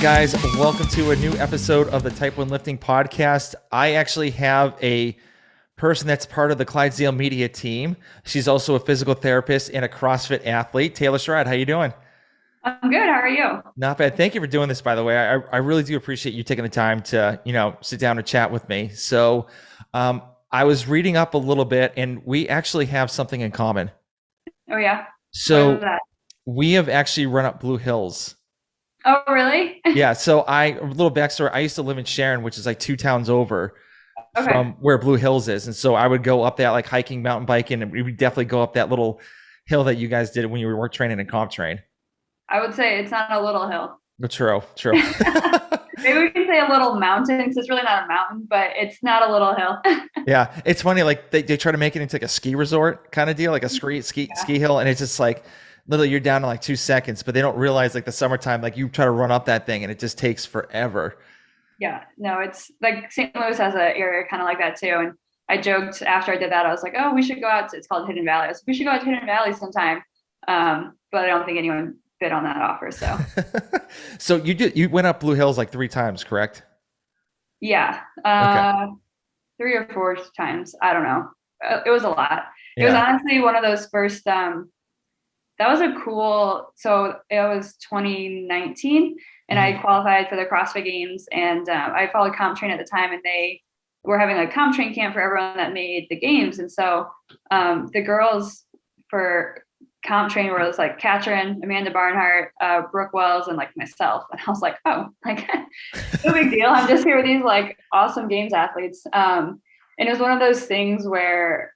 guys, welcome to a new episode of the Type 1 Lifting Podcast. I actually have a person that's part of the Clydesdale media team. She's also a physical therapist and a CrossFit athlete. Taylor Streid, how you doing? I'm good. How are you? Not bad. Thank you for doing this, by the way. I really do appreciate you taking the time to, sit down and chat with me. So I was reading up a little bit and we actually have something in common. Oh, yeah. What is So that? we have actually run up Blue Hills. Oh, really? Yeah, so a little backstory. I used to live in Sharon, which is like 2 towns over Okay. from where Blue Hills is. And so I would go up that like hiking, mountain biking, and we would definitely go up that little hill that you guys did when you were work training and comp train. I would say it's not a little hill. But true. Maybe we can say a little mountain because it's really not a mountain, but it's not a little hill. Yeah, it's funny. Like they try to make it into like a ski resort kind of deal, like a Yeah. ski hill, and it's just like literally you're down in like 2 seconds. But they don't realize like the summertime, like you try to run up that thing, and it just takes forever. Yeah. No, it's like St. Louis has an area kind of like that too. And I joked after I did that, I was like, oh, we should go out to, it's called Hidden Valley. I was like, we should go out to Hidden Valley sometime. But I don't think anyone bid on that offer. So So you went up Blue Hills like 3 times, correct? yeah, Okay. 3 or 4 times. I don't know. It was a lot. It was Yeah. honestly one of those first, that was a cool, so it was 2019 and I Mhm. qualified for the CrossFit Games, and I followed comp train at the time, and they were having a comp train camp for everyone that made the games. And so the girls for comp train were like Katrin, Amanda Barnhart, Brooke Wells, and like myself. And I was like, oh, like no big deal. I'm just here with these like awesome games athletes. And it was one of those things where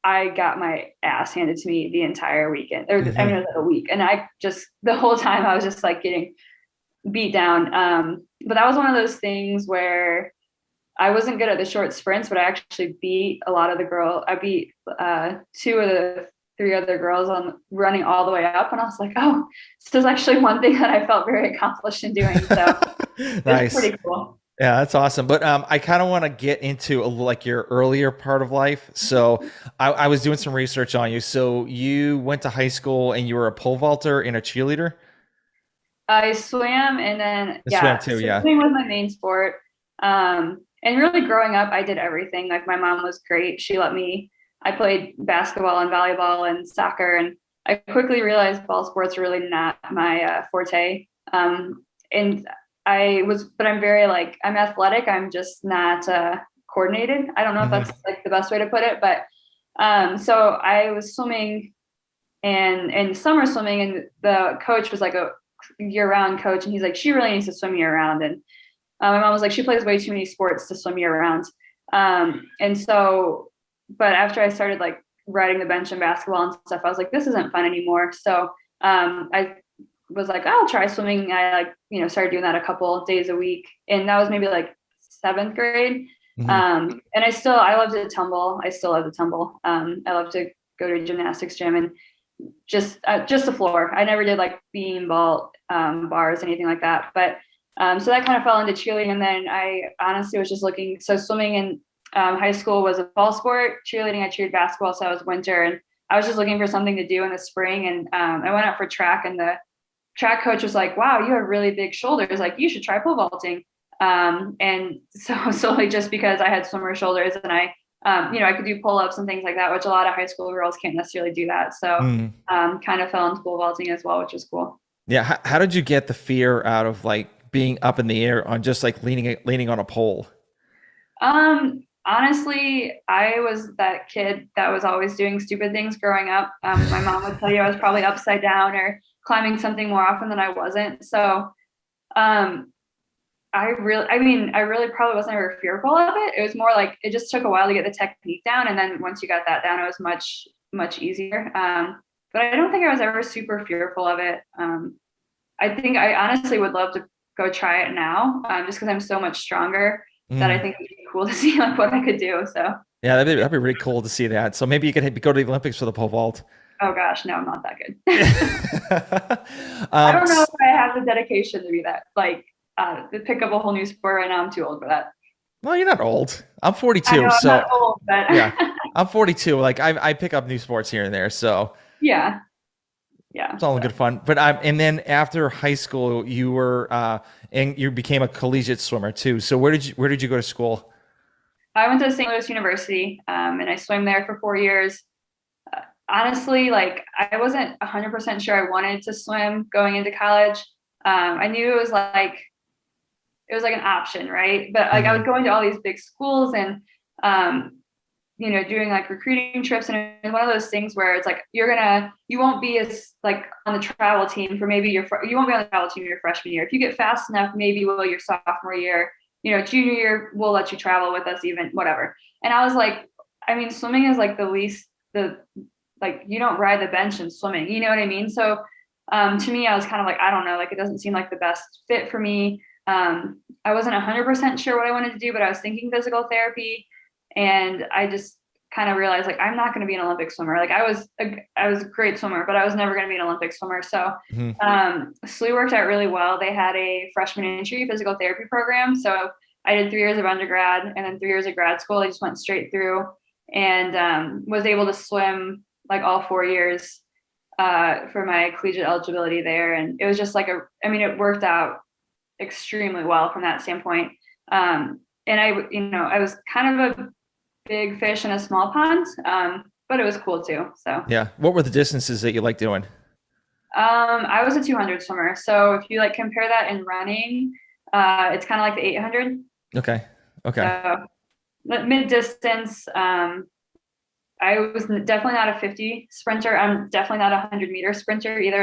I got my ass handed to me the entire weekend, or I mean, Mhm. it was like a week. And I just, the whole time I was just like getting beat down. But that was one of those things where I wasn't good at the short sprints, but I actually beat a lot of the girl. I beat two of the three other girls on running all the way up. And I was like, oh, this is actually one thing that I felt very accomplished in doing. So it was Nice. pretty cool. Yeah, that's awesome. But I kind of want to get into like your earlier part of life. So I was doing some research on you. So you went to high school and you were a pole vaulter and a cheerleader. I swam, and then, I swam yeah, too. so Yeah. swimming was my main sport. And really growing up, I did everything. Like my mom was great. She let me, I played basketball and volleyball and soccer. And I quickly realized ball sports are really not my forte. And but I'm very like, I'm athletic. I'm just not coordinated. I don't know if Hmm. that's like the best way to put it, but so I was swimming and summer swimming, and the coach was like a year-round coach, and he's like, she really needs to swim year-round. And my mom was like, she plays way too many sports to swim year-round. And so, but after I started like riding the bench in basketball and stuff, I was like, this isn't fun anymore. So I was like, I'll try swimming. I like, started doing that a couple days a week, and that was maybe like seventh grade. Hmm. And I love to tumble. I still love to tumble. I love to go to a gymnastics gym and just the floor. I never did like beam vault, bars, anything like that. But so that kind of fell into cheerleading, and then I honestly was just looking. So swimming in high school was a fall sport. Cheerleading, I cheered basketball, so I was winter, and I was just looking for something to do in the spring. And I went out for track, and the track coach was like, "Wow, you have really big shoulders. Like you should try pole vaulting." And so solely just because I had swimmer shoulders, and I could do pull-ups and things like that, which a lot of high school girls can't necessarily do that. So Hmm. kind of fell into pole vaulting as well, which was cool. Yeah. How did you get the fear out of like being up in the air on just like leaning on a pole? Honestly, I was that kid that was always doing stupid things growing up. My mom would tell you I was probably upside down or climbing something more often than I wasn't. So, um, I really probably wasn't ever fearful of it. It was more like it just took a while to get the technique down, and then once you got that down, it was much easier. But I don't think I was ever super fearful of it. I think I honestly would love to go try it now, just because I'm so much stronger that I Hmm. think it'd be cool to see like what I could do. So, Yeah, that'd be really cool to see that. So maybe you could go to the Olympics for the pole vault. oh gosh, no, I'm not that good. I um, don't know if I have the dedication to be that like to pick up a whole new sport right now. I'm too old for that. well, you're not old. I'm I know 42, I'm not so old, but yeah, I'm 42. Like I pick up new sports here and there. So yeah. Yeah. It's all in good fun. But and then after high school, you were and you became a collegiate swimmer too. So where did you go to school? I went to St. Louis University, and I swam there for 4 years. Honestly, like I wasn't 100% sure I wanted to swim going into college. I knew it was like an option, right? But like I was Hmm. going to all these big schools and um, doing like recruiting trips, and it's one of those things where it's like you won't be as like on the travel team for maybe you won't be on the travel team your freshman year. If you get fast enough, maybe will your sophomore year, junior year, we'll let you travel with us, even whatever. And I was like, I mean, swimming is like the least the like you don't ride the bench in swimming, you know what I mean? So to me, I was kind of like, I don't know, like it doesn't seem like the best fit for me. I wasn't 100% sure what I wanted to do, but I was thinking physical therapy, and I just kind of realized like I'm not going to be an Olympic swimmer. Like I was a great swimmer, but I was never going to be an Olympic swimmer. So Hmm. SLU worked out really well. They had a freshman entry physical therapy program, so I did 3 years of undergrad and then 3 years of grad school. I just went straight through and was able to swim like all 4 years for my collegiate eligibility there. And it was just like it worked out extremely well from that standpoint. And I was kind of a big fish in a small pond, but it was cool too. So Yeah. What were the distances that you like doing? I was a 200 swimmer. So if you like compare that in running, it's kind of like the 800. Okay. Okay. So mid distance, I was definitely not a 50 sprinter. I'm definitely not a 100-meter sprinter either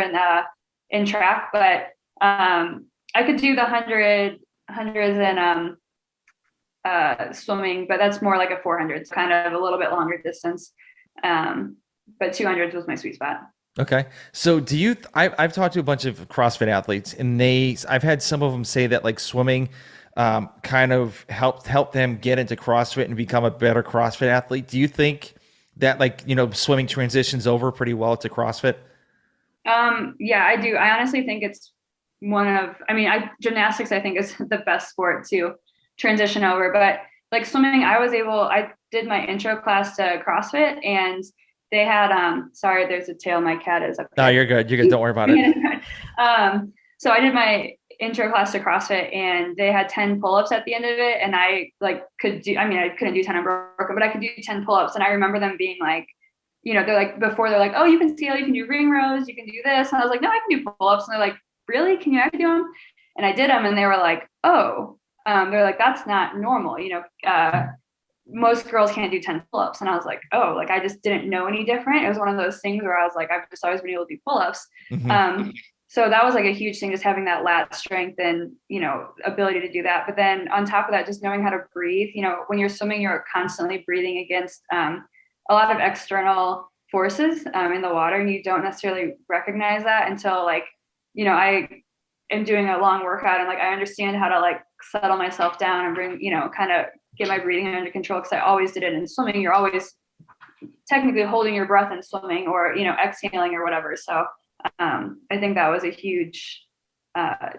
in track, but I could do the hundreds and swimming, but that's more like a 400. It's kind of a little bit longer distance. But 200s was my sweet spot. Okay. So I've talked to a bunch of CrossFit athletes and I've had some of them say that like swimming kind of helped them get into CrossFit and become a better CrossFit athlete. Do you think that like, swimming transitions over pretty well to CrossFit? Yeah, I do. I honestly think it's gymnastics, I think is the best sport to transition over, but like swimming, I did my intro class to CrossFit, and they had, sorry, there's a tail. My cat is up No, there. you're good. You're good. Don't worry about it. So I did my intro class to CrossFit, and they had 10 pull-ups at the end of it. And I like I couldn't do 10 unbroken, but I could do 10 pull-ups. And I remember them being like, they're like, oh, you can scale, you can do ring rows, you can do this. And I was like, no, I can do pull-ups. And they're like, really? Can you actually do them? And I did them, and they were like, oh, they're like, that's not normal. Most girls can't do 10 pull-ups. And I was like, oh, like I just didn't know any different. It was one of those things where I was like, I've just always been able to do pull-ups. Hmm. So that was like a huge thing, just having that lat strength and, ability to do that. But then on top of that, just knowing how to breathe. When you're swimming, you're constantly breathing against a lot of external forces in the water, and you don't necessarily recognize that until I am doing a long workout, and like I understand how to like settle myself down and bring, kind of get my breathing under control, because I always did it in swimming. You're always technically holding your breath in swimming, or exhaling or whatever. So I think that was a huge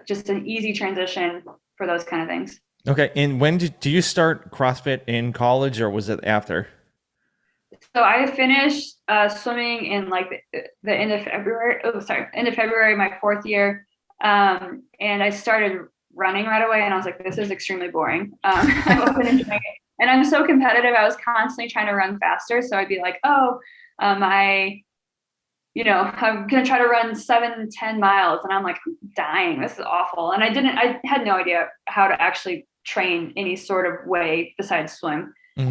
just an easy transition for those kind of things. Okay. And do you start CrossFit in college or was it after? So I finished swimming in like the end of February. Oh, sorry, end of February, my 4th year. And I started running right away, and I was like, this is extremely boring. I wasn't enjoying it. And I'm so competitive. I was constantly trying to run faster. So I'd be like, oh, I'm going to try to run 7-10 miles. And I'm like, I'm dying. This is awful. And I had no idea how to actually train any sort of way besides swim. Hmm.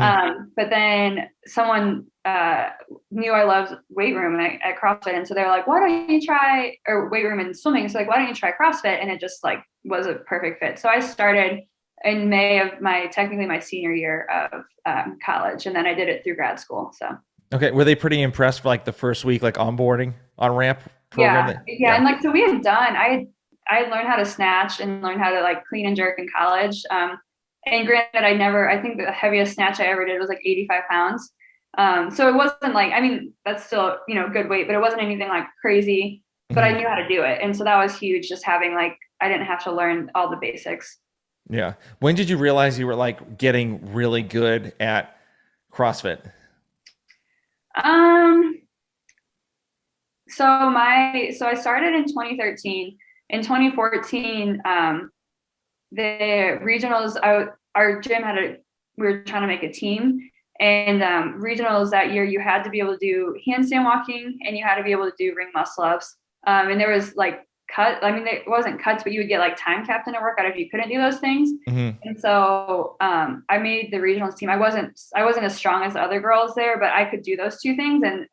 But then someone knew I loved weight room at CrossFit. And so they're like, why don't you try, or weight room and swimming. So like, why don't you try CrossFit? And it just like was a perfect fit. So I started in May of technically my senior year of college. And then I did it through grad school. So Okay. Were they pretty impressed for like the first week, like onboarding on ramp program? yeah. And like, so we had done, I learned how to snatch and learned how to like clean and jerk in college. And granted, I think the heaviest snatch I ever did was like 85 pounds. So it wasn't like, that's still, good weight, but it wasn't anything like crazy, but I Hmm. knew how to do it. And so that was huge, just having like, I didn't have to learn all the basics. Yeah. When did you realize you were like getting really good at CrossFit? Um, So I started in 2013. In 2014, the regionals, our gym we were trying to make a team, and regionals that year, you had to be able to do handstand walking and you had to be able to do ring muscle ups. And there was like it wasn't cuts, but you would get like time capped in a workout if you couldn't do those things. Mm-hmm. And so I made the regionals team. I wasn't as strong as the other girls there, but I could do those two things. And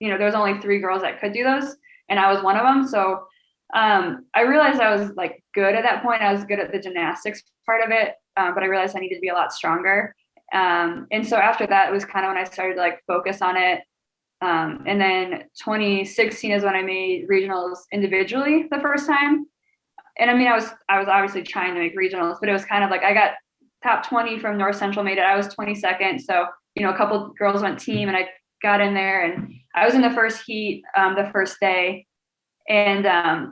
there was only 3 girls that could do those, and I was one of them. So I realized I was like good at that point. I was good at the gymnastics part of it, but I realized I needed to be a lot stronger. And so after that, it was kind of when I started to like focus on it. And then 2016 is when I made regionals individually the first time. And I mean, I was obviously trying to make regionals, but it was kind of like I got top 20 from North Central, made it. I was 22nd. So, a couple girls went team and I got in there, and I was in the first heat the first day. And that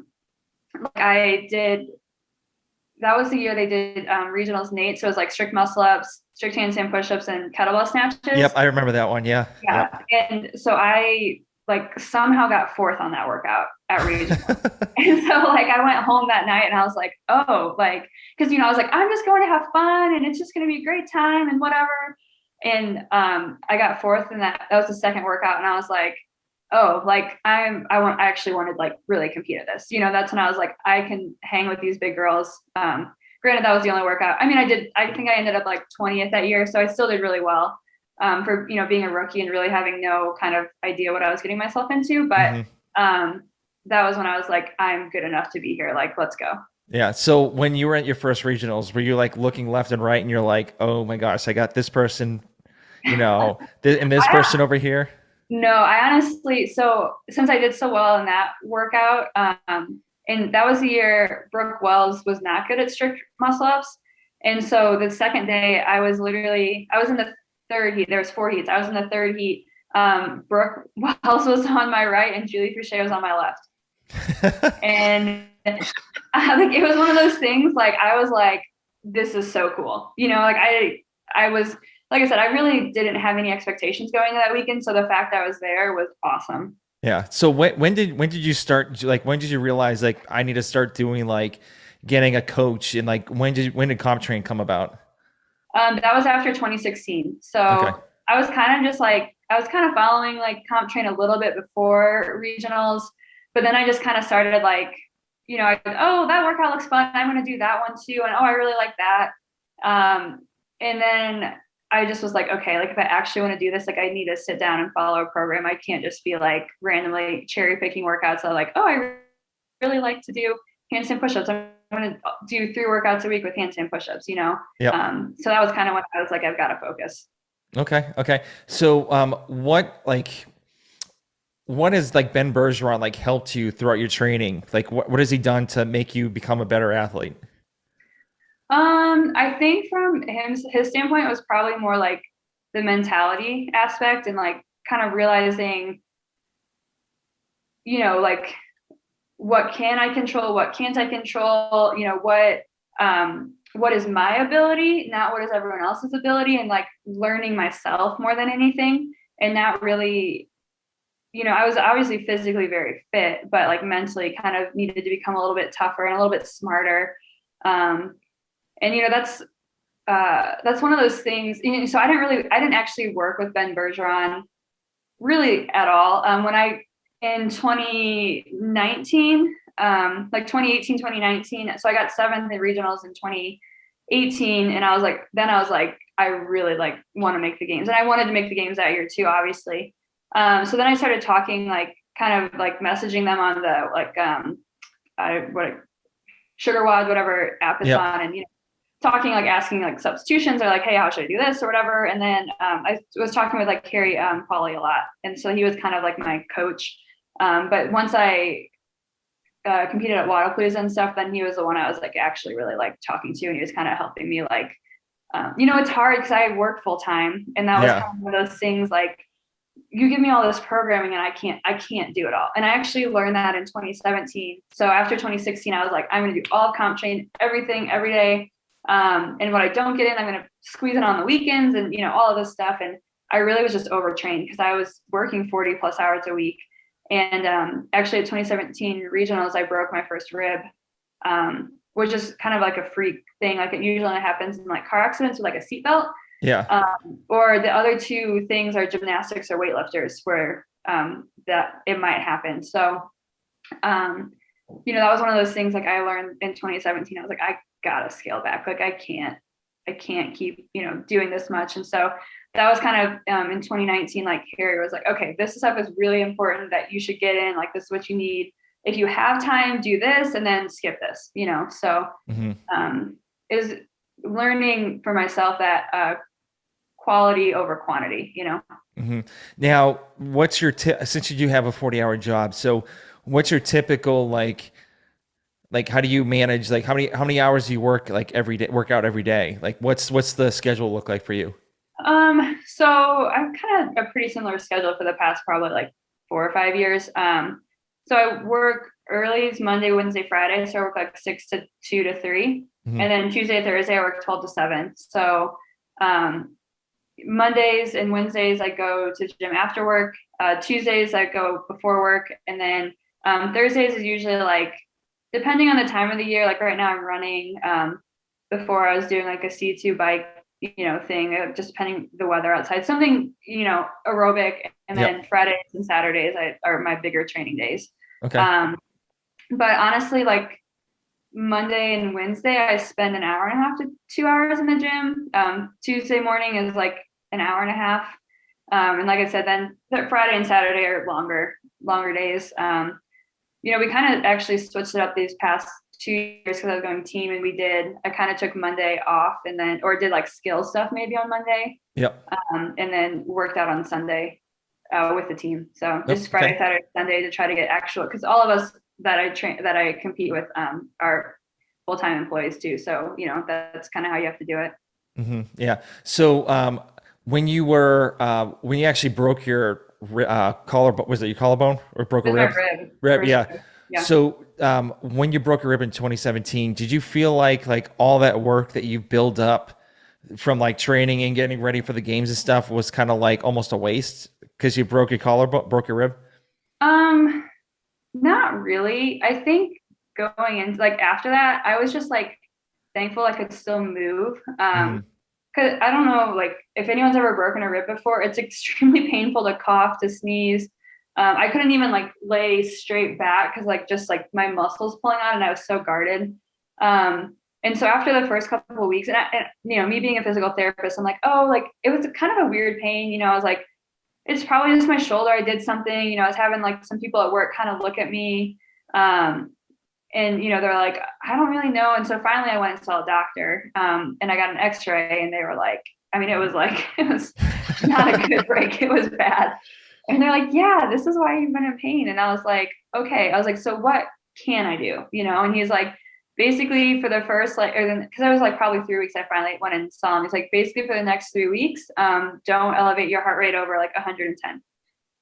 was the year they did regionals Nate. So it was like strict muscle ups, strict handstand push-ups, and kettlebell snatches. Yep, I remember that one. Yeah. Yeah. Yep. And so I like somehow got 4th on that workout at regionals. And so like I went home that night and I was like, oh, like, because I was like, I'm just going to have fun and it's just going to be a great time and whatever. And I got 4th, and that was the second workout, and I was like, oh, like I actually wanted like really compete at this. That's when I was like, I can hang with these big girls. Granted, that was the only workout. I mean, I think I ended up like 20th that year, so I still did really well for being a rookie and really having no kind of idea what I was getting myself into. But that was when I was like, I'm good enough to be here. Like, let's go. Yeah. So when you were at your first regionals, were you like looking left and right and you're like, oh my gosh, I got this person, and this person over here? No, I honestly, so since I did so well in that workout, and that was the year Brooke Wells was not good at strict muscle ups. And so the second day I was in the third heat. There was 4 heats. I was in the third heat. Brooke Wells was on my right and Julie Fouché was on my left. And like, it was one of those things, like, I was like, this is so cool. Like I was, like I said, I really didn't have any expectations going into that weekend. So the fact I was there was awesome. Yeah. So when did you start, like, when did you realize like I need to start doing like getting a coach, and like when did comp train come about? That was after 2016. So Okay. I was kind of following like comp train a little bit before regionals, but then I just kind of started like, oh, that workout looks fun. I'm going to do that one too. And, oh, I really like that. And then I just was like, okay, like if I actually want to do this, like I need to sit down and follow a program. I can't just be like randomly cherry picking workouts. So like, oh, I really like to do handstand push-ups. I'm going to do 3 workouts a week with handstand push-ups, Yeah. So that was kind of when I was like, I've got to focus. Okay. So what has like Ben Bergeron like helped you throughout your training? Like what has he done to make you become a better athlete? I think from his standpoint, it was probably more like the mentality aspect and like kind of realizing, like what can I control, what can't I control, what is my ability, not what is everyone else's ability, and like learning myself more than anything. And that really, I was obviously physically very fit, but like mentally kind of needed to become a little bit tougher and a little bit smarter. And that's one of those things. So I didn't actually work with Ben Bergeron really at all. In 2019, like 2018, 2019. So I got 7th in regionals in 2018, and I was like, I really like want to make the games, and I wanted to make the games that year too, obviously. So then I started talking, like kind of like messaging them on the like Sugar WOD, whatever app it's on, and talking, like asking like substitutions or like, hey, how should I do this or whatever. And then I was talking with like Carrie Pauly a lot, and so he was kind of like my coach. But once I competed at Wadapalooza and stuff, then he was the one I was like actually really like talking to, and he was kind of helping me like, it's hard because I work full time, and that was kind of one of those things like, you give me all this programming and I can't do it all. And I actually learned that in 2017. So after 2016, I was like, I'm going to do all comp train, everything, every day. And what I don't get in, I'm going to squeeze it on the weekends and, all of this stuff. And I really was just overtrained because I was working 40 plus hours a week. And actually at 2017 regionals, I broke my first rib, which is kind of like a freak thing. Like it usually only happens in like car accidents with like a seatbelt. Yeah. Or the other two things are gymnastics or weightlifters where that it might happen. So, that was one of those things like I learned in 2017. I was like, I gotta scale back. Like I can't keep, doing this much. And so that was kind of in 2019, like Harry was like, okay, this stuff is really important that you should get in. Like this is what you need. If you have time, do this and then skip this, So is learning for myself that quality over quantity, Now, what's your since you do have a 40-hour job, so what's your typical like how do you manage like how many hours do you work like every day, work out every day? Like what's the schedule look like for you? So I've kind of a pretty similar schedule for the past probably like 4 or 5 years. So I work early Monday, Wednesday, Friday. So I work like 6 to 2 to 3. Hmm. And then Tuesday, Thursday, I work 12 to 7. So Mondays and Wednesdays, I go to gym after work. Tuesdays, I go before work. And then Thursdays is usually like, depending on the time of the year, like right now I'm running. Before I was doing like a C2 bike, thing, just depending the weather outside, something, aerobic. And then Yep. Fridays and Saturdays are my bigger training days. Okay. But honestly, like Monday and Wednesday, I spend an hour and a half to 2 hours in the gym. Tuesday morning is like an hour and a half. And like I said, then Friday and Saturday are longer days. We kind of actually switched it up these past 2 years because I was going team, and I kind of took Monday off and then, or did like skill stuff maybe on Monday, Yep. and then worked out on Sunday with the team. So Yep. just Friday, Okay. Saturday, Sunday to try to get actual, because all of us that I compete with are full-time employees too. So, that's kind of how you have to do it. Yeah. So when you actually broke your collarbone, was it your collarbone or broke a With my rib? rib, Rib, for yeah. sure. Yeah. So when you broke a rib in 2017, did you feel like all that work that you built up from like training and getting ready for the games and stuff was kind of like almost a waste because you broke your collarbone, broke your rib? Um, Not really. I think going into like after that, I was just like thankful I could still move. Hmm. Cause I don't know, like if anyone's ever broken a rib before, it's extremely painful to cough, to sneeze. I couldn't even like lay straight back because like just like my muscles pulling out and I was so guarded. Um, and so after the first couple of weeks, and me being a physical therapist, I'm like, oh, like it was kind of a weird pain. I was like, it's probably just my shoulder. I did something. I was having like some people at work kind of look at me. Um, and they're like, I don't really know. And so finally I went and saw a doctor, and I got an x-ray, and they were like, I mean, it was like it was not a good break, it was bad. And they're like, yeah, this is why you've been in pain. And I was like, okay. I was like, so what can I do? And he's like, basically for the first like, or because I was like probably 3 weeks, I finally went and saw him. He's like, basically for the next 3 weeks, don't elevate your heart rate over like 110.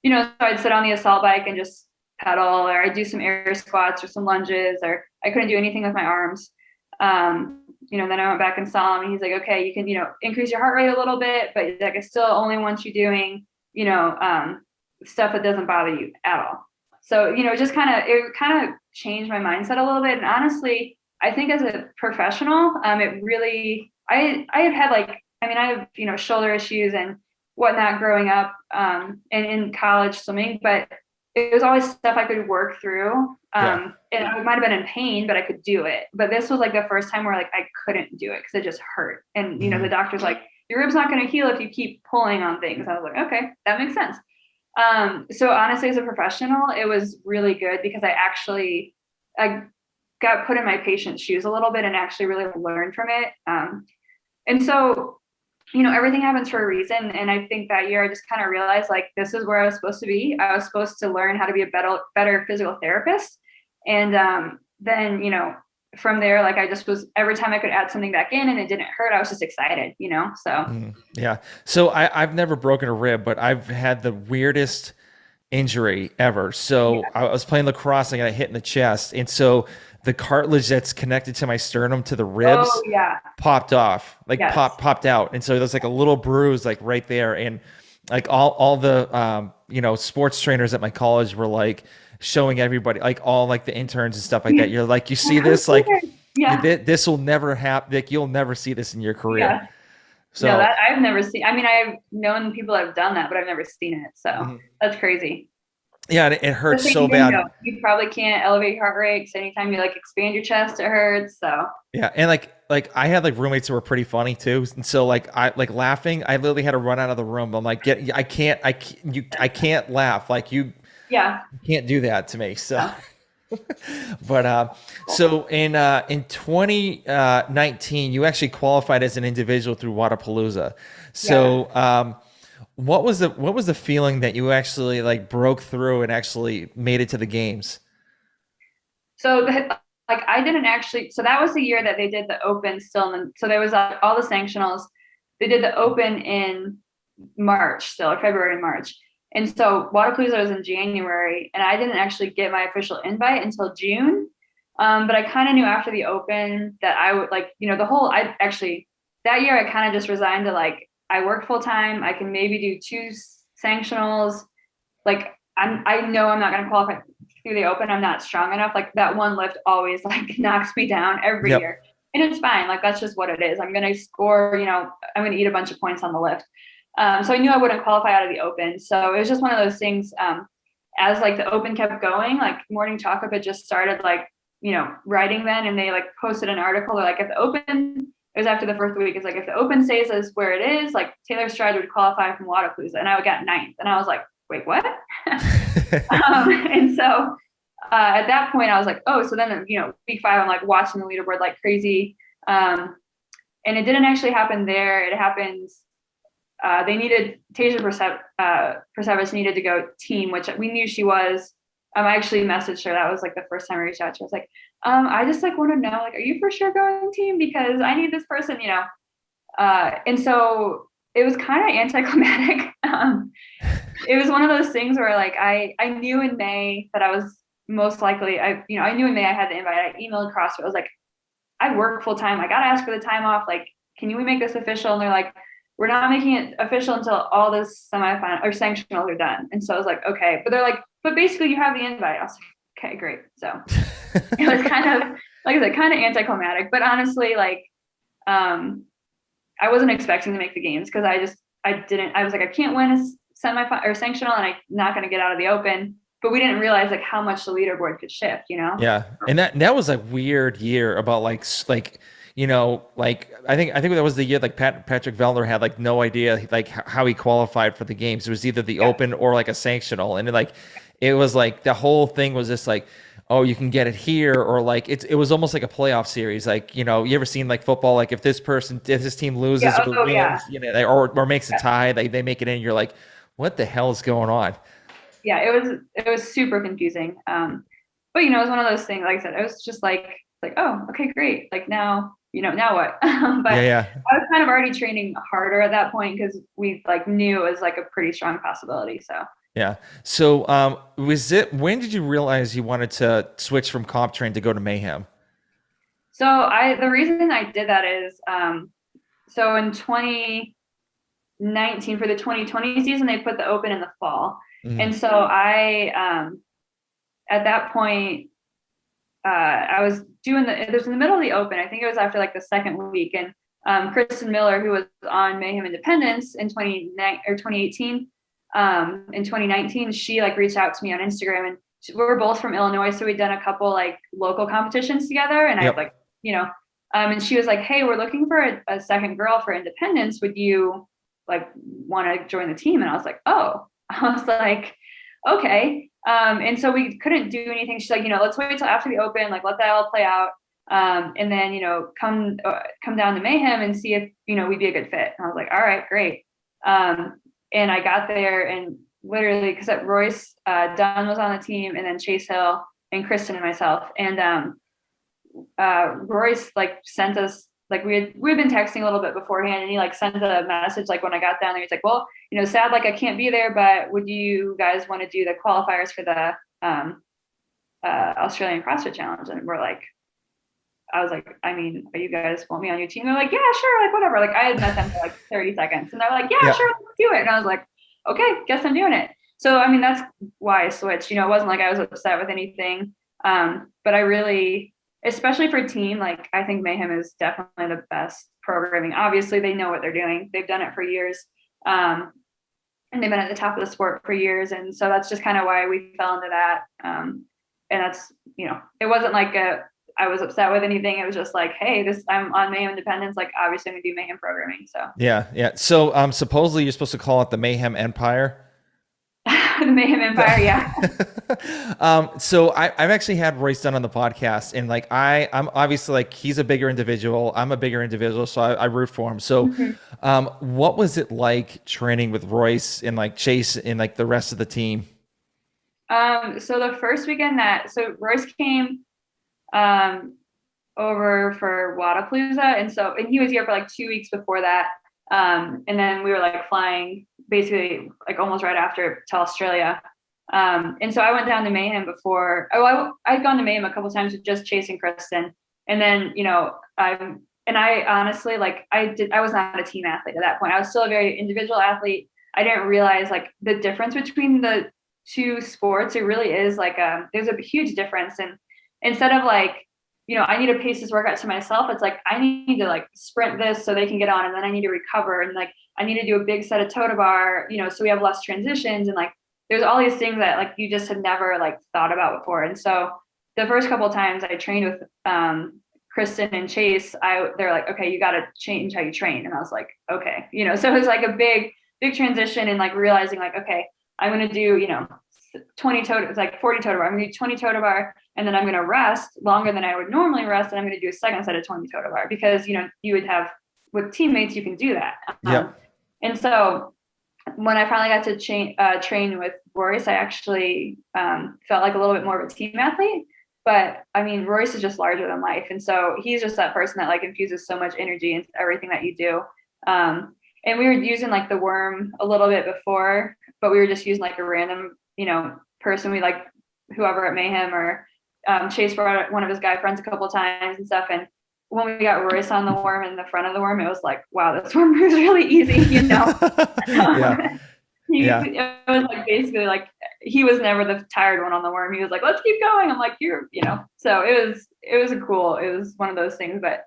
So I'd sit on the assault bike and just pedal, or I'd do some air squats or some lunges, or I couldn't do anything with my arms. Then I went back and saw him, and he's like, okay, you can, increase your heart rate a little bit, but like I still only want you doing, stuff that doesn't bother you at all. So, it kind of changed my mindset a little bit. And honestly, I think as a professional, it really, I have had like, I mean, I have, shoulder issues and whatnot growing up, and in college swimming, but it was always stuff I could work through. Yeah. And I might have been in pain, but I could do it. But this was like the first time where like I couldn't do it because it just hurt. And the Hmm. doctor's like, your rib's not going to heal if you keep pulling on things. I was like, okay, that makes sense. So honestly, as a professional, it was really good because I got put in my patient's shoes a little bit and actually really learned from it. And so, everything happens for a reason. And I think that year I just kind of realized like, this is where I was supposed to be. I was supposed to learn how to be a better physical therapist. And then, from there, like I just was, every time I could add something back in and it didn't hurt, I was just excited, so. Yeah. So I've never broken a rib, but I've had the weirdest injury ever. So Yeah. I was playing lacrosse and I got hit in the chest. And so the cartilage that's connected to my sternum to the Oh ribs yeah. popped off, like Yes. popped out. And so there's like a little bruise like right there. And like all the sports trainers at my college were like showing everybody, like all like the interns and stuff like that. You're like, you see this, like Yeah. this will never happen. Like you'll never see this in your career. Yeah. No, So that I've never seen. I mean, I've known people that have done that, but I've never seen it. So mhm. that's crazy. Yeah, and it The hurts same so thing bad. though. You probably can't elevate your heart rate 'cause anytime you like expand your chest, it hurts. So Yeah, and like I had like roommates who were pretty funny too, and so like I like laughing, I literally had to run out of the room. I'm like, I can't laugh. Like you yeah. can't do that to me. So, Yeah. but Cool. so in 2019, you actually qualified as an individual through Wadapalooza. Yeah. So what was the feeling that you actually like broke through and actually made it to the games? So like I didn't actually. So that was the year that they did the open still. And so there was all the sanctionals. They did the open in March still, or February and March. And so Wadapalooza was in January, and I didn't actually get my official invite until June. But I kind of knew after the open that I would like, I actually that year I kind of just resigned to like I work full time. I can maybe do two sanctionals. Like I know I'm not going to qualify through the open. I'm not strong enough. Like that one lift always like knocks me down every Yep. year. And it's fine. Like that's just what it is. I'm going to score, I'm going to eat a bunch of points on the lift. So I knew I wouldn't qualify out of the open. So it was just one of those things. As like the open kept going, like Morning Chocolate had just started like, writing then, and they like posted an article. They're like, if the open, it was after the first week, it's like, if the open stays as where it is, like Taylor Streid would qualify from Wadapalooza. And I got ninth. And I was like, wait, what? And so at that point I was like, oh, so then, week 5, I'm like watching the leaderboard like crazy. And it didn't actually happen there. It happens. They needed Tasia Persevich needed to go team, which we knew she was. I actually messaged her. That was like the first time I reached out to her. I was like, I just like want to know, like, are you for sure going team? Because I need this person. And so it was kind of anticlimactic. It was one of those things where like I knew in May that I was most likely, I knew in May I had the invite. I emailed CrossFit. I was like, I work full time. I got to ask for the time off. Like, can we make this official? And they're like, we're not making it official until all the semifinal or sanctionals are done. And so I was like, okay, but they're like, but basically you have the invite. I was like, okay, great. So it was kind of, like I said, kind of anticlimactic, but honestly, like, I wasn't expecting to make the games because I was like, I can't win a semifinal or sanctional and I'm not going to get out of the open, but we didn't realize like how much the leaderboard could shift. Yeah, and that was a weird year about like like I think that was the year like Patrick Vellner had like no idea like how he qualified for the games. It was either the Yeah. open or like a sanctional, and it was like the whole thing was just like, oh, you can get it here, or like it was almost like a playoff series. Like you ever seen like football, like if this team loses Yeah. or Oh yeah. wins, or makes a tie, they make it in. You're like, what the hell is going on? Yeah, it was super confusing. But it was one of those things. Like I said, it was just like, oh, okay, great. Like now, now what? Yeah, But yeah. I was kind of already training harder at that point because we like knew it was like a pretty strong possibility. So Yeah. So, when did you realize you wanted to switch from comp train to go to Mayhem? the reason I did that is so in 2019 for the 2020 season they put the open in the fall, Mhm. and so I at that point I was doing it was in the middle of the open. I think it was after like the second week. And Kristen Miller, who was on Mayhem Independence in 2018, in 2019, she like reached out to me on Instagram, and we were both from Illinois. So we'd done a couple like local competitions together. And I Yep. like, and she was like, hey, we're looking for a second girl for Independence. Would you like want to join the team? And I was like, oh, I was like, okay. And so we couldn't do anything. She's like, let's wait till after the open, like let that all play out. And then, come down to Mayhem and see if, we'd be a good fit. And I was like, all right, great. And I got there and literally, because Royce Dunn was on the team, and then Chase Hill and Kristen and myself. And Royce like sent us, like we'd been texting a little bit beforehand, and he like sent a message like when I got down there. He's like, well, sad like I can't be there, but would you guys want to do the qualifiers for the Australian CrossFit Challenge? And I was like, I mean, are you guys want me on your team? They're like, yeah, sure, like whatever. Like I had met them for like 30 seconds, and they're like, yeah, Yeah. sure, let's do it. And I was like, okay, guess I'm doing it. So, I mean, that's why I switched. It wasn't like I was upset with anything. But I really, especially for team, like I think Mayhem is definitely the best programming. Obviously, they know what they're doing. They've done it for years. And they've been at the top of the sport for years. And so that's just kind of why we fell into that. And that's, it wasn't like I was upset with anything. It was just like, hey, I'm on Mayhem Independence. Like obviously I'm gonna do Mayhem programming. So Yeah, yeah. So supposedly you're supposed to call it the Mayhem Empire. the Mayhem Empire, yeah. So I've actually had Royce done on the podcast, and like I'm obviously like he's a bigger individual, I'm a bigger individual, so I root for him. So, what was it like training with Royce and like Chase and like the rest of the team? So the first weekend so Royce came um over for Wadapalooza, and he was here for like 2 weeks before that. And then we were like flying basically like almost right after to Australia. And so I went down to Mayhem before. I'd gone to Mayhem a couple times with just Chase and Kristen. And then, I honestly, like I was not a team athlete at that point. I was still a very individual athlete. I didn't realize like the difference between the two sports. It really is like, there's a huge difference. And instead of like, I need to pace this workout to myself. It's like, I need to like sprint this so they can get on, and then I need to recover. And like, I need to do a big set of toe to bar, so we have less transitions. And like, there's all these things that like, you just had never like thought about before. And so the first couple of times I trained with, Kristen and Chase, they're like, okay, you got to change how you train. And I was like, okay, so it was like a big transition, and like realizing like, okay, I'm going to do, 20 toe, it's like 40 toe to bar. I'm going to do 20 toe to bar, and then I'm going to rest longer than I would normally rest. And I'm going to do a second set of 20 toe to bar, because, you would have with teammates, you can do that. Yeah. And so when I finally got to train with Royce, I actually felt like a little bit more of a team athlete. But I mean, Royce is just larger than life. And so he's just that person that like infuses so much energy into everything that you do. And we were using like the worm a little bit before, but we were just using like a random, person. We like whoever at Mayhem, or Chase brought one of his guy friends a couple of times and stuff. And when we got Royce on the worm in the front of the worm, it was like, wow, this worm was really easy, Yeah. Yeah. It was like basically like he was never the tired one on the worm. He was like, let's keep going. I'm like, so it was one of those things. But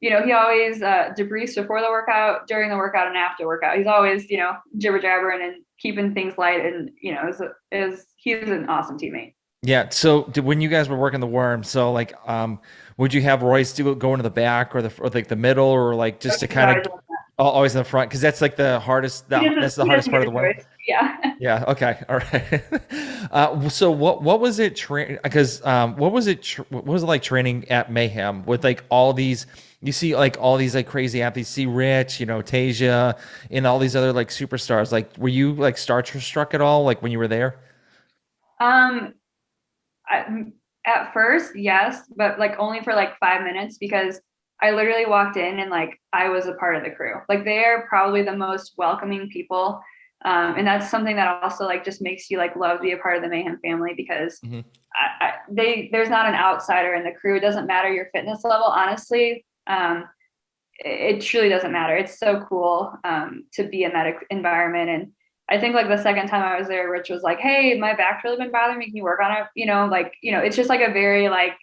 he always debriefs before the workout, during the workout, and after workout. He's always, jibber jabbering and keeping things light. And, he's an awesome teammate. Yeah. So when you guys were working the worm, so like, would you have Royce go into the back or like the middle, or like just to kind of always in the front? Cause that's like the hardest, that's the hardest part of the worm. Yeah. Yeah. Okay. All right. So what was it because, what was it like training at Mayhem with like all these, you see like all these like crazy athletes, see Rich, Tasia, and all these other like superstars. Like, were you like starstruck at all? Like when you were there? At first, yes, but like only for like 5 minutes, because I literally walked in and like I was a part of the crew. Like they are probably the most welcoming people. And that's something that also like just makes you like love to be a part of the Mayhem family, because there's not an outsider in the crew. It doesn't matter your fitness level, honestly. It truly doesn't matter. It's so cool to be in that environment. And I think like the second time I was there, Rich was like, hey, my back's really been bothering me. Can you work on it? It's just like a very like,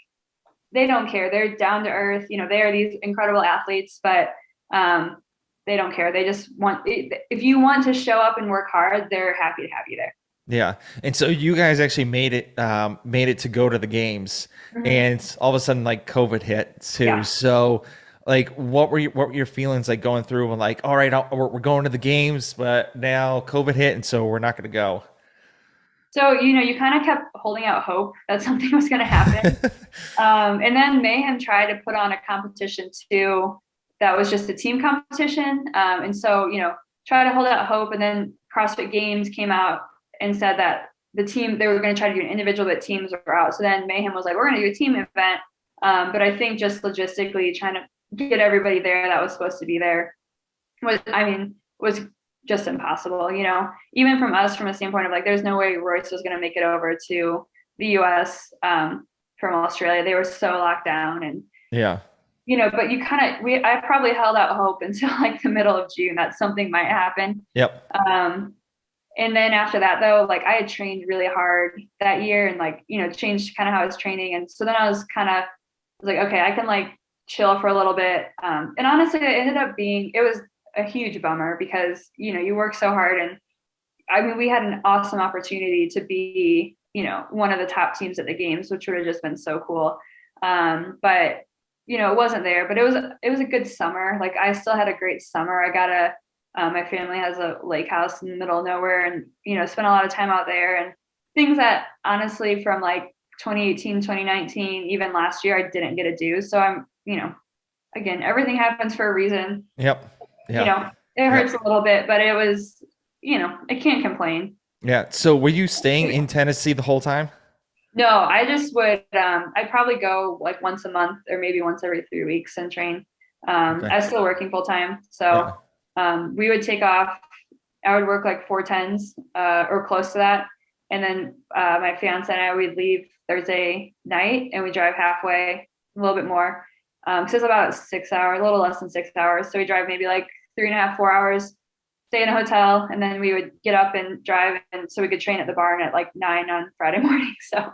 they don't care. They're down to earth. They are these incredible athletes, but they don't care. They just if you want to show up and work hard, they're happy to have you there. Yeah. And so you guys actually made it to go to the games, and all of a sudden like COVID hit too. Yeah. So like, what were your feelings like going through and like, all right, we're going to the games, but now COVID hit, and so we're not going to go. So, you kind of kept holding out hope that something was going to happen. And then Mayhem tried to put on a competition too. That was just a team competition. And so, try to hold out hope. And then CrossFit Games came out and said that they were going to try to do an individual, but teams were out. So then Mayhem was like, we're going to do a team event. But I think just logistically trying to get everybody there that was supposed to be there was just impossible, even from us, from a standpoint of like, there's no way Royce was going to make it over to the US from Australia. They were so locked down, and yeah, but I probably held out hope until like the middle of June that something might happen. Yep. And then after that though, like I had trained really hard that year and like, changed kind of how I was training. And so then I was like, okay, I can like chill for a little bit. And honestly, it was a huge bummer because, you work so hard. And I mean, we had an awesome opportunity to be, one of the top teams at the games, which would have just been so cool. But it wasn't there, but it was a good summer. Like I still had a great summer. My family has a lake house in the middle of nowhere and, spent a lot of time out there and things that honestly from like 2018, 2019, even last year, I didn't get to do. So I'm, again, everything happens for a reason. Yep. Yeah. It hurts Yep. a little bit, but it was, I can't complain. Yeah. So were you staying in Tennessee the whole time? No, I just would, I'd probably go like once a month or maybe once every 3 weeks and train. Okay. I was still working full time. So, Yeah. we would take off, I would work like 4 10s, or close to that. And then, my fiance and I, we'd leave Thursday night and we drive halfway, a little bit more. So it's about 6 hours, a little less than 6 hours. So we drive maybe like 3.5, 4 hours, stay in a hotel, and then we would get up and drive, and so we could train at the barn at like 9 on Friday morning. So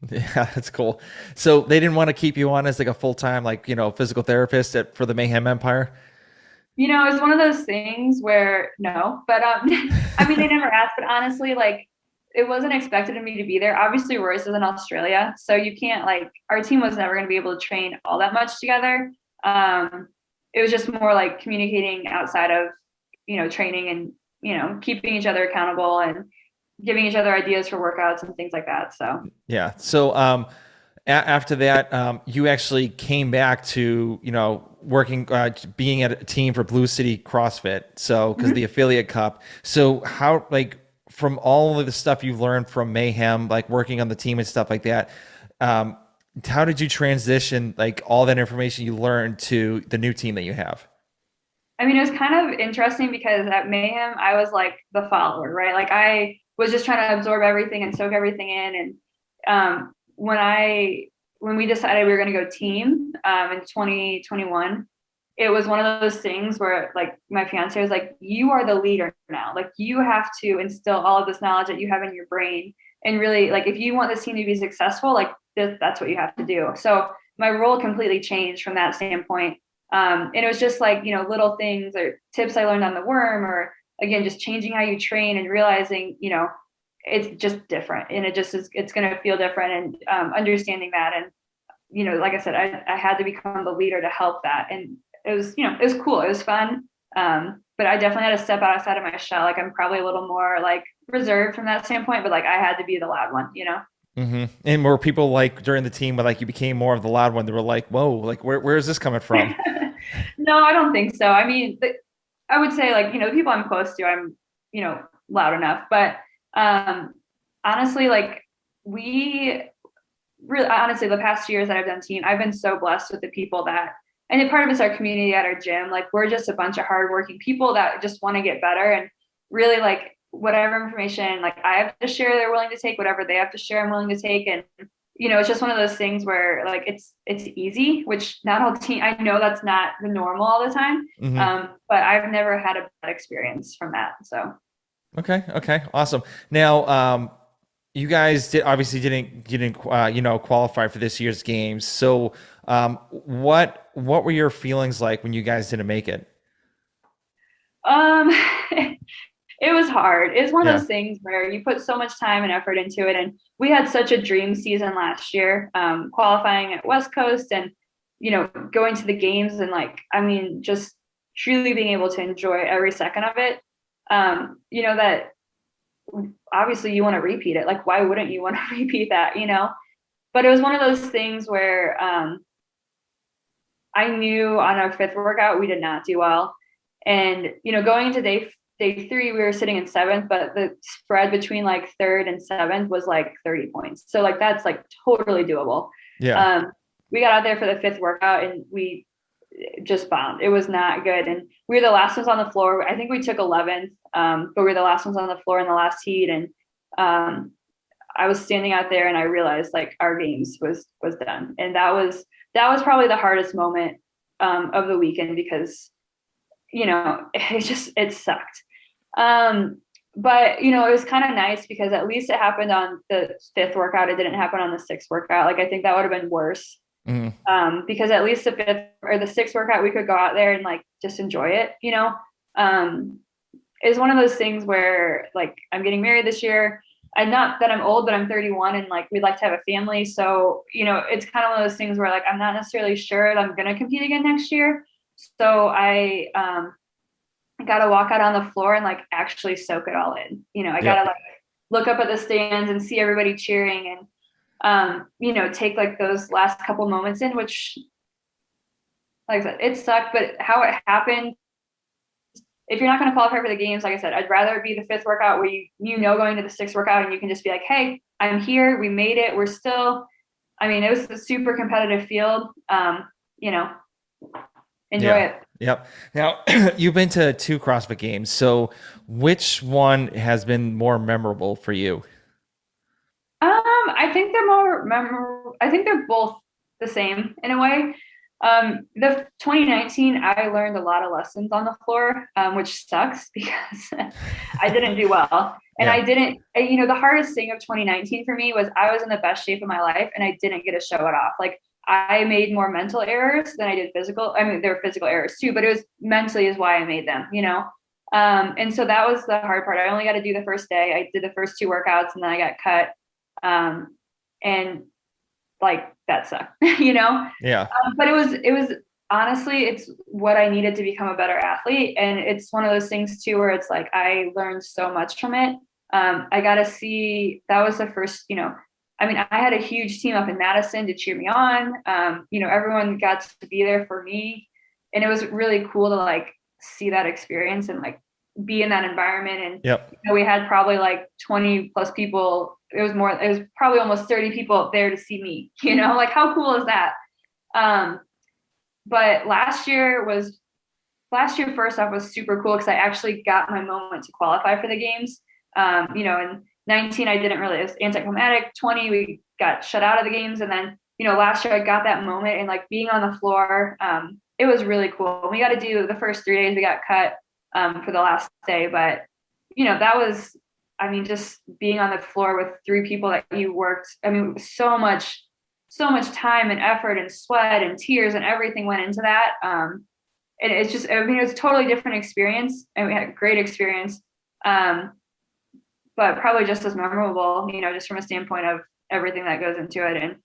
Yeah, that's cool. So they didn't want to keep you on as like a full-time, like, physical therapist for the Mayhem Empire? it's one of those things where no, but I mean they never asked, but honestly, like it wasn't expected of me to be there. Obviously, Royce is in Australia, so you can't like our team was never going to be able to train all that much together. It was just more like communicating outside of training and keeping each other accountable and giving each other ideas for workouts and things like that. So Yeah. So after that, you actually came back to, working, being at a team for Blue City CrossFit. So, because the affiliate cup. So, how, like, from all of the stuff you've learned from Mayhem, like working on the team and stuff like that, um, how did you transition, like, all that information you learned to the new team that you have? I mean, it was kind of interesting because at Mayhem, I was like the follower, right? Like I was just trying to absorb everything and soak everything in. And when we decided we were going to go team in 2021, it was one of those things where like my fiance was like, "You are the leader now. Like you have to instill all of this knowledge that you have in your brain, and really like if you want this team to be successful, like that's what you have to do." So my role completely changed from that standpoint. And it was just like, little things or tips I learned on the worm, or again, just changing how you train and realizing, it's just different and it's going to feel different, and understanding that. And, like I said, I had to become the leader to help that. And it was, it was cool. It was fun. But I definitely had to step outside of my shell. Like I'm probably a little more like reserved from that standpoint, but like I had to be the loud one. And were people like during the team, but like you became more of the loud one, they were like, whoa, like where is this coming from? No, I don't think so. I mean, I would say like, the people I'm close to, I'm, loud enough. But honestly, like we really, honestly, the past years that I've done team, I've been so blessed with the people and a part of it's our community at our gym. Like we're just a bunch of hardworking people that just want to get better, and really like whatever information like I have to share, they're willing to take. Whatever they have to share, I'm willing to take. And it's just one of those things where like it's easy, which not all team, I know that's not the normal all the time. Hmm. But I've never had a bad experience from that. So Okay. Okay. Awesome. Now, you guys obviously didn't qualify for this year's games. So, what were your feelings like when you guys didn't make it? um it was hard. It's one of Yeah. those things where you put so much time and effort into it. And we had such a dream season last year, qualifying at West Coast and, going to the games and like, I mean, just truly being able to enjoy every second of it. That obviously you want to repeat it. Like, why wouldn't you want to repeat that? But it was one of those things where I knew on our fifth workout, we did not do well. And, going into day three, we were sitting in seventh, but the spread between like third and seventh was like 30 points. So like, that's like totally doable. Yeah. Um, we got out there for the fifth workout and we just bombed. It was not good. And we were the last ones on the floor. I think we took 11th, but we were the last ones on the floor in the last heat. And I was standing out there and I realized like our games was done. And that was probably the hardest moment of the weekend because it sucked. but you know, it was kind of nice because at least it happened on the fifth workout. It didn't happen on the sixth workout. Like I think that would have been worse. Mhm. Because at least the fifth or the sixth workout, we could go out there and like just enjoy it, you know. It's one of those things where like I'm getting married this year. I'm not that I'm old, but I'm 31 and like we'd like to have a family. So, you know, it's kind of one of those things where like I'm not necessarily sure that I'm gonna compete again next year. So I gotta walk out on the floor and like actually soak it all in. You know, I gotta Yep. like look up at the stands and see everybody cheering and you know, take like those last couple moments in, which like I said, it sucked, but how it happened, if you're not going to qualify for the games, like I said, I'd rather it be the fifth workout where you know going to the sixth workout and you can just be like, hey, I'm here, we made it, we're still, I mean, it was a super competitive field. You know, enjoy Yeah. it. Yep. Now, you've been to two CrossFit games. So which one has been more memorable for you? I think they're more memorable. I think they're both the same in a way. The 2019, I learned a lot of lessons on the floor, which sucks because I didn't do well. And Yeah. I didn't, you know, the hardest thing of 2019 for me was I was in the best shape of my life and I didn't get to show it off. Like I made more mental errors than I did physical. I mean, there were physical errors too, but it was mentally is why I made them, you know? And so that was the hard part. I only got to do the first day. I did the first two workouts and then I got cut. Um, and like that sucked, you know. Yeah. But it was honestly, it's what I needed to become a better athlete, and it's one of those things too where it's like I learned so much from it. I got to see that was the first, you know. I mean, I had a huge team up in Madison to cheer me on. You know, everyone got to be there for me, and it was really cool to like see that experience and like be in that environment. And Yep. you know, we had probably like 20 plus people. It was more. It was probably almost 30 people up there to see me. You know, like how cool is that? Um, but last year first off was super cool because I actually got my moment to qualify for the games. You know, in 19 I didn't really, it was anticlimactic. 20 we got shut out of the games, and then you know last year I got that moment and like being on the floor. It was really cool. We got to do the first 3 days. We got cut for the last day, but you know that was, I mean, just being on the floor with three people that you worked. I mean, so much time and effort and sweat and tears and everything went into that. And it's just, I mean, it was a totally different experience and we had a great experience. Um, but probably just as memorable, you know, just from a standpoint of everything that goes into it. And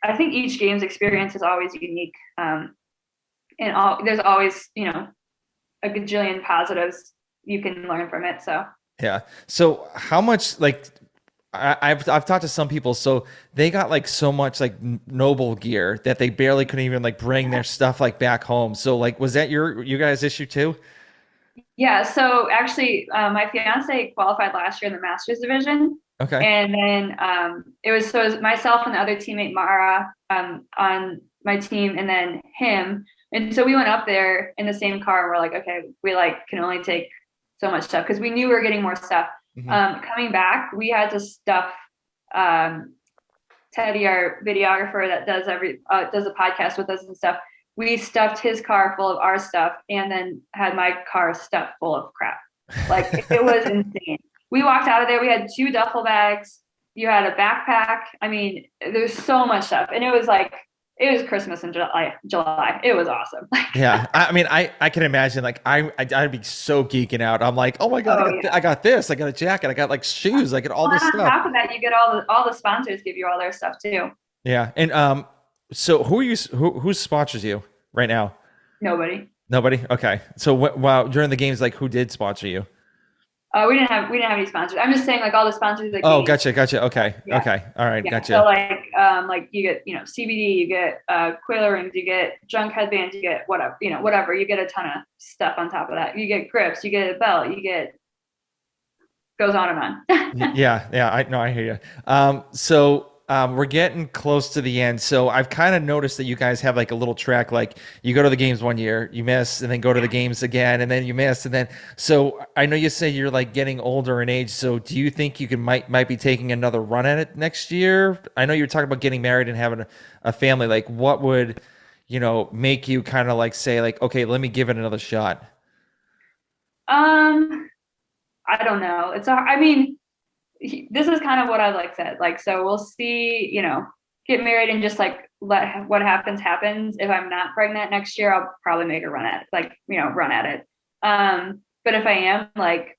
I think each game's experience is always unique. And there's always, you know, a gajillion positives you can learn from it. So Yeah. So how much like I've talked to some people, so they got like so much like noble gear that they barely couldn't even like bring their stuff like back home. So like, was that you guys' issue too? yeah, so actually, my fiance qualified last year in the Masters division, Okay. and then it was myself and the other teammate Mara on my team, and then him, and so we went up there in the same car, and we're like, okay, we like can only take so much stuff because we knew we were getting more stuff. Hmm. Coming back, we had to stuff um, Teddy, our videographer that does a podcast with us and stuff. We stuffed his car full of our stuff and then had my car stuffed full of crap. Like it was insane. We walked out of there. We had 2 duffel bags. You had a backpack. I mean, there's so much stuff, and it was like it was Christmas in July. July. It was awesome. Yeah. I mean, I can imagine like I'd be so geeking out. I'm like, oh my God, Oh yeah. I got this. I got a jacket. I got like shoes. I got all Well, this and on stuff. top of that, you get all the sponsors give you all their stuff too. Yeah. And so who sponsors you right now? Nobody. Nobody? Okay. So wow, during the games, like who did sponsor you? We didn't have any sponsors. I'm just saying like all the sponsors that Oh, gave. gotcha, gotcha. Okay, Yeah. okay. All right, Yeah. So gotcha. like you get, you know, CBD, you get Quailer rings, you get junk headbands, you get whatever, you know, whatever. You get a ton of stuff on top of that. You get grips, you get a belt, you get goes on and on. Yeah, yeah. I no, I hear you. We're getting close to the end. So I've kind of noticed that you guys have like a little track. Like you go to the games one year, you miss, and then go to the games again, and then you miss, and then. So I know you say you're like getting older in age. So do you think you can might be taking another run at it next year? I know you're talking about getting married and having a family. Like what would, make you kind of like say like, okay, let me give it another shot. um I don't know. I mean, this is kind of what I like said. Like, so we'll see, get married and just like let what happens. If I'm not pregnant next year, I'll probably make a run at it, like, run at it. But if I am, like,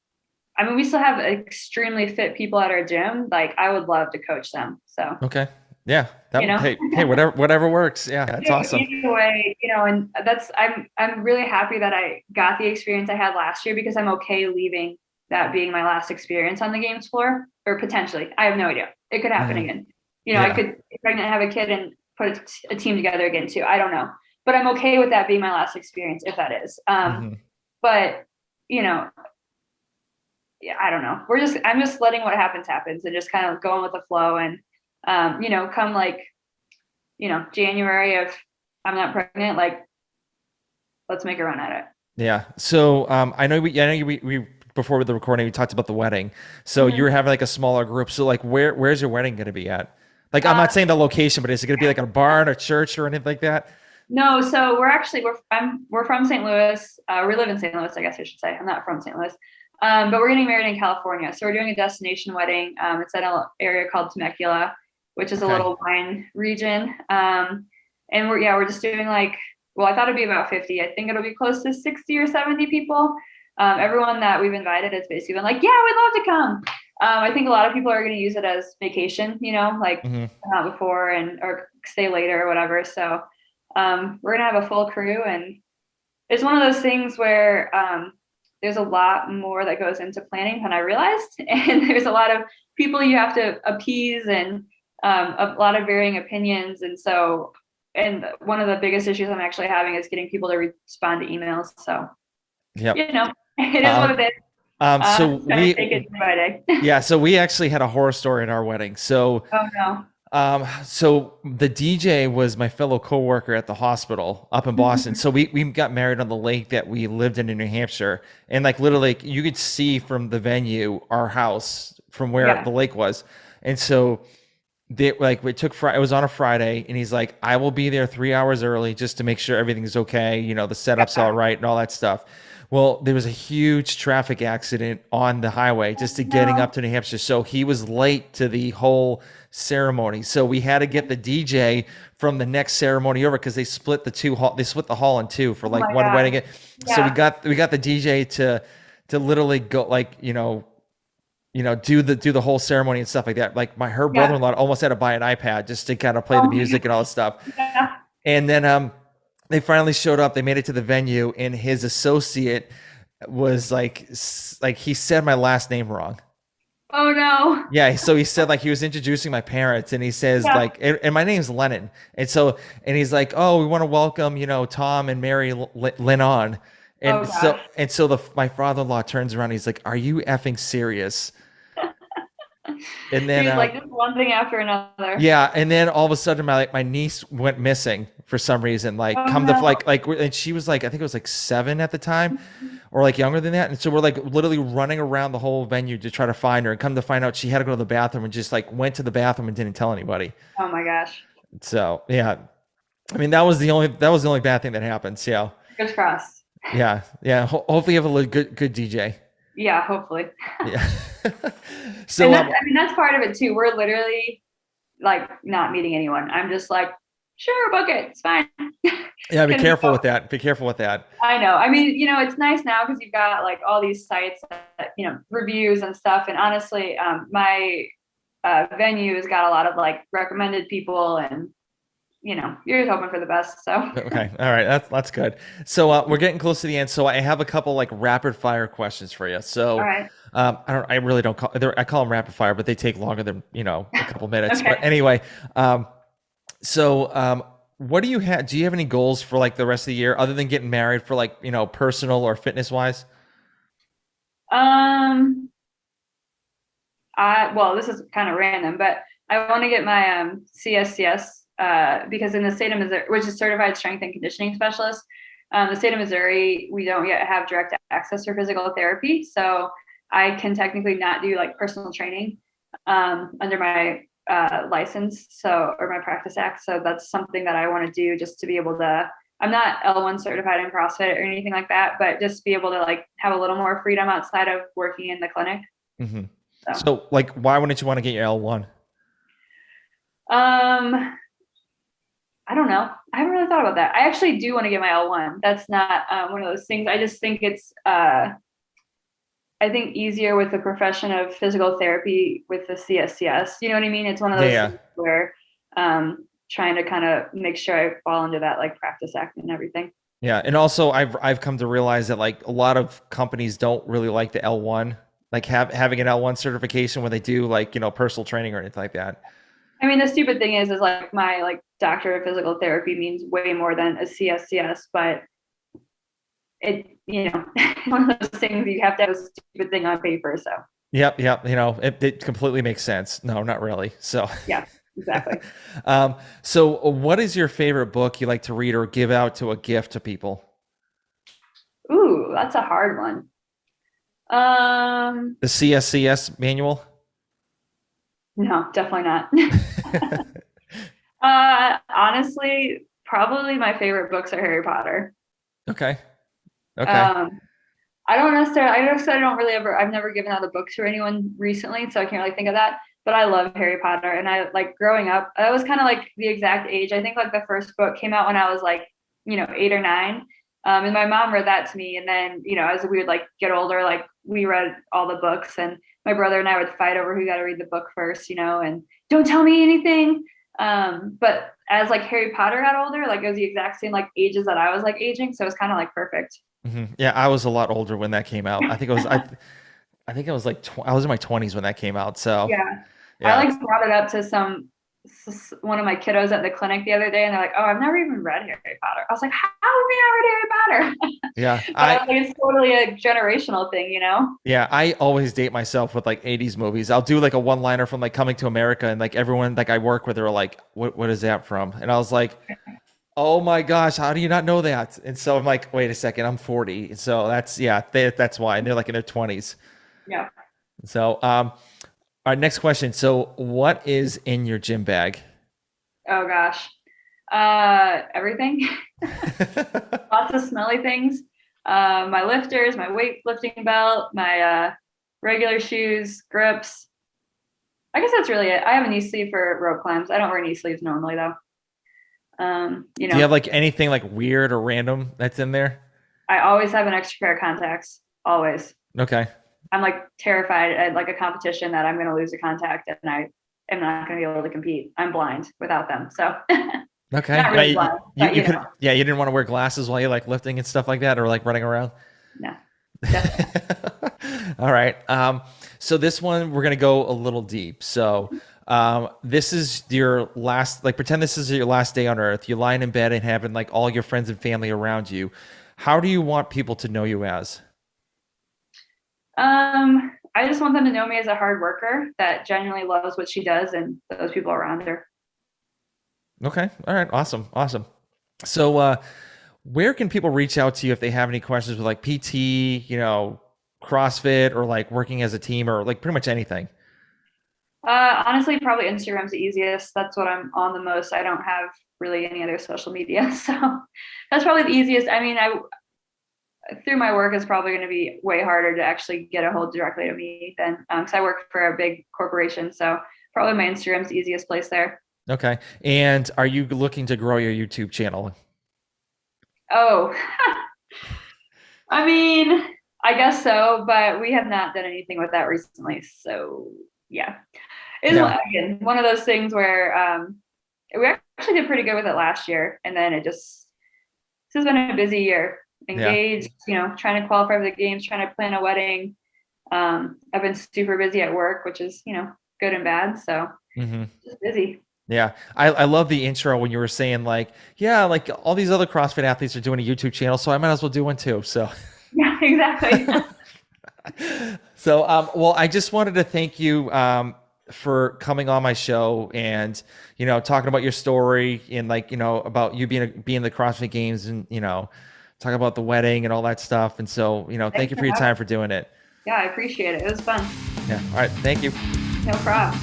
I mean, we still have extremely fit people at our gym. Like, I would love to coach them. So, Okay. Yeah. you know, Hey, whatever works. Yeah, that's awesome. either way, and I'm really happy that I got the experience I had last year, because I'm okay leaving that being my last experience on the games floor, or potentially. I have no idea. It could happen Mhm. again. I Yeah. could get pregnant, have a kid, and put a team together again too. I don't know, but I'm okay with that being my last experience if that is. Hmm. But you know, yeah, I don't know. I'm just letting what happens and just kind of going with the flow. And come like, January, if I'm not pregnant, like, let's make a run at it. Yeah. So I know we before the recording we talked about the wedding. So you Mm-hmm. were having like a smaller group. So like where's your wedding going to be at? Like I'm Uh, not saying the location, but is it going to be like in a barn or church or anything like that? no, so we're from St. Louis. We live in St. Louis, I guess I should say. I'm not from St. Louis. But we're getting married in California. So we're doing a destination wedding. It's at an area called Temecula, which is a Okay. little wine region. And we're just doing like, well, I thought it'd be about 50. I think it'll be close to 60 or 70 people. Everyone that we've invited has basically been like, yeah, we'd love to come. I think a lot of people are going to use it as vacation, like Hmm. come out before or stay later or whatever. So we're going to have a full crew, and it's one of those things where there's a lot more that goes into planning than I realized. And there's a lot of people you have to appease, and a lot of varying opinions. And one of the biggest issues I'm actually having is getting people to respond to emails. So, Yep. it is what Um, it is. so Just trying to take it day by day. yeah, so we actually had a horror story in our wedding. Oh, no. So the DJ was my fellow coworker at the hospital up in Boston. Mhm. So we got married on the lake that we lived in New Hampshire, and like literally like, you could see from the venue our house from where Yeah. the lake was, and so they like we took Friday. It was on a Friday, and he's like, "I will be there 3 hours early just to make sure everything's okay. The setup's all Yeah. right and all that stuff." Well, there was a huge traffic accident on the highway just to getting No. up to New Hampshire, so he was late to the whole ceremony. So we had to get the DJ from the next ceremony over because they split the hall in two for Oh like my one gosh. wedding. So Yeah. we got the DJ to literally go like do the whole ceremony and stuff like that. Like her Yeah. brother-in-law almost had to buy an iPad just to kind of play the Oh my music and all this stuff. God. Yeah. And then they finally showed up. They made it to the venue, and his associate was like he said my last name wrong. Oh no. Yeah, so he said like he was introducing my parents, and he says Yeah. like, and my name's Lennon, and he's like, oh, we want to welcome Tom and Mary Lynn on, Oh gosh. and so my father-in-law turns around, he's like, are you effing serious? And He then was like, just one thing after another. yeah, and then all of a sudden my niece went missing for some reason. Like Oh come to no. and she was like I think it was like 7 at the time, or like younger than that. And so we're like literally running around the whole venue to try to find her. And come to find out, she had to go to the bathroom and just like went to the bathroom and didn't tell anybody. Oh my gosh. So yeah, I mean that was the only bad thing that happened. So Fingers crossed. yeah. Hopefully you have a good DJ. Yeah, hopefully. Yeah. And So that's part of it too. We're literally like not meeting anyone. I'm just like, sure, book it. It's fine. yeah, be Can we careful go? with that. Be careful with that. I know. I mean, it's nice now because you've got like all these sites, reviews and stuff. And honestly, my venue has got a lot of like recommended people, and you're just hoping for the best. So, Okay. All right. That's good. So we're getting close to the end. So I have a couple like rapid fire questions for you. all So right. I really don't I call them rapid fire, but they take longer than a couple minutes. But Okay. anyway, what do you have? Do you have any goals for like the rest of the year other than getting married for like personal or fitness wise? Um, well, this is kind of random, but I want to get my CSCS because in the state of Missouri, which is Certified Strength and Conditioning Specialist, the state of Missouri, we don't yet have direct access for physical therapy, so I can technically not do like personal training under my license, or my practice act. So that's something that I want to do just to be able to I'm not L1 certified in CrossFit or anything like that, but just be able to like have a little more freedom outside of working in the clinic. Hmm. So, So like, why wouldn't you want to get your L1? um, I don't know. I haven't really thought about that. I actually do want to get my L1. That's not one of those things. I just think it's, I think easier with the profession of physical therapy with the CSCS. You know what I mean? It's one of those Yeah. things where trying to kind of make sure I fall into that like practice act and everything. Yeah. And also I've come to realize that like a lot of companies don't really like the L1, like having an L1 certification when they do like, personal training or anything like that. I mean, the stupid thing is like my like doctor of physical therapy means way more than a CSCS, but it, one of those things you have to have a stupid thing on paper. So Yep. Yep. It completely makes sense. No, not really. So, yeah, exactly. so what is your favorite book you like to read or give out to a gift to people? Ooh, that's a hard one. The CSCS manual? No, definitely not. Honestly, probably my favorite books are Harry Potter. Okay. Okay. Um, I don't really ever, I've never given out a book to anyone recently, so I can't really think of that. But I love Harry Potter. And I like growing up, I was kind of like the exact age. I think like the first book came out when I was like, 8 or 9. And my mom read that to me. And then, as we would like get older, like we read all the books and my brother and I would fight over who got to read the book first, and don't tell me anything. But as like Harry Potter got older, like it was the exact same like ages that I was like aging. So it was kind of like perfect. Yeah, I was a lot older when that came out. I think I was like I was in my 20s when that came out. So, Yeah. I yeah. like brought it up to one of my kiddos at the clinic the other day, and they're like, "Oh, I've never even read Harry Potter." I was like, "How have you never read Harry Potter?" Yeah. But I was like, it's totally a generational thing. Yeah, I always date myself with like 80s movies. I'll do like a one-liner from like Coming to America and like everyone like I work with are like, what is that from? And I was like, "Oh my gosh, how do you not know that?" And so I'm like, "Wait a second, I'm 40." So that's why. And they're like in their 20s. Yeah. So, our next question. So, what is in your gym bag? Oh gosh. Everything. Lots of smelly things. My lifters, my weightlifting belt, my regular shoes, grips. I guess that's really it. I have a knee sleeve for rope climbs. I don't wear knee sleeves normally though. Do you have like anything like weird or random that's in there? I always have an extra pair of contacts. Always. Okay. I'm like terrified at like a competition that I'm going to lose a contact and I am not going to be able to compete. I'm blind without them. So Okay. not really blind, but You could, yeah, you didn't want to wear glasses while you're like lifting and stuff like that or like running around. no, definitely. All right. So this one we're gonna go a little deep. So this is your last, like pretend this is your last day on earth. You're lying in bed and having like all your friends and family around you. How do you want people to know you as? I just want them to know me as a hard worker that genuinely loves what she does and those people around her. Okay. All right. Awesome. Awesome. So where can people reach out to you if they have any questions with like PT, CrossFit or like working as a team or like pretty much anything? Honestly, probably Instagram's the easiest. That's what I'm on the most. I don't have really any other social media. So that's probably the easiest. I mean, I through my work is probably going to be way harder to actually get a hold directly to me than because I work for a big corporation. So probably my Instagram's the easiest place there. Okay. And are you looking to grow your YouTube channel? Oh, I mean, I guess so, but we have not done anything with that recently. So yeah, it's Yeah. again one of those things where we actually did pretty good with it last year, and then this has been a busy year. Yeah. Engaged, trying to qualify for the games, trying to plan a wedding. I've been super busy at work, which is good and bad. So Hmm. just busy. Yeah. I love the intro when you were saying like, yeah, like all these other CrossFit athletes are doing a YouTube channel, so I might as well do one too. So Yeah, exactly. so well, I just wanted to thank you for coming on my show and talking about your story and like about you being the CrossFit Games and talking about the wedding and all that stuff. And so thank Thanks you for for your having time me. for doing it. Yeah, I appreciate it. It was fun. Yeah. All right. Thank you. No problem.